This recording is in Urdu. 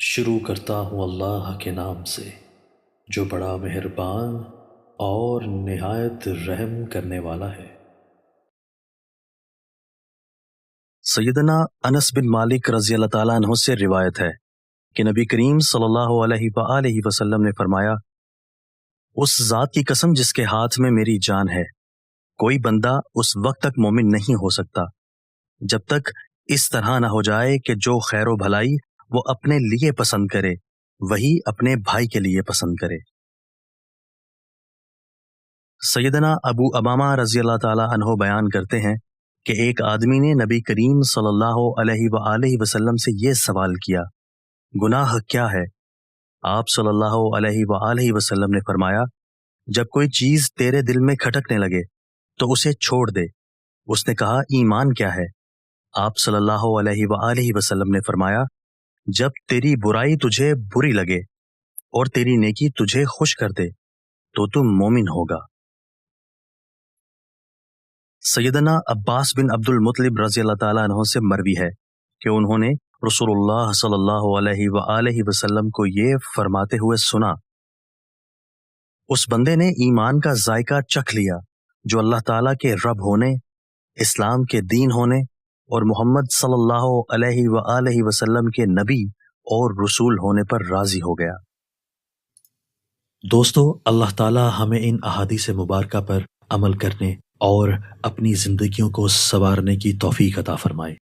شروع کرتا ہوں اللہ کے نام سے جو بڑا مہربان اور نہایت رحم کرنے والا ہے۔ سیدنا انس بن مالک رضی اللہ تعالیٰ عنہ سے روایت ہے کہ نبی کریم صلی اللہ علیہ وآلہ وسلم نے فرمایا، اس ذات کی قسم جس کے ہاتھ میں میری جان ہے، کوئی بندہ اس وقت تک مومن نہیں ہو سکتا جب تک اس طرح نہ ہو جائے کہ جو خیر و بھلائی وہ اپنے لیے پسند کرے وہی اپنے بھائی کے لیے پسند کرے۔ سیدنا ابو امامہ رضی اللہ تعالیٰ عنہ بیان کرتے ہیں کہ ایک آدمی نے نبی کریم صلی اللہ علیہ وآلہ وسلم سے یہ سوال کیا، گناہ کیا ہے؟ آپ صلی اللہ علیہ وآلہ وسلم نے فرمایا، جب کوئی چیز تیرے دل میں کھٹکنے لگے تو اسے چھوڑ دے۔ اس نے کہا، ایمان کیا ہے؟ آپ صلی اللہ علیہ وآلہ وسلم نے فرمایا، جب تیری برائی تجھے بری لگے اور تیری نیکی تجھے خوش کر دے تو تم مومن ہوگا۔ سیدنا عباس بن عبد المطلب رضی اللہ تعالیٰ عنہ سے مروی ہے کہ انہوں نے رسول اللہ صلی اللہ علیہ وآلہ وسلم کو یہ فرماتے ہوئے سنا، اس بندے نے ایمان کا ذائقہ چکھ لیا جو اللہ تعالیٰ کے رب ہونے، اسلام کے دین ہونے اور محمد صلی اللہ علیہ وآلہ وسلم کے نبی اور رسول ہونے پر راضی ہو گیا۔ دوستو، اللہ تعالی ہمیں ان احادیث مبارکہ پر عمل کرنے اور اپنی زندگیوں کو سنوارنے کی توفیق عطا فرمائے۔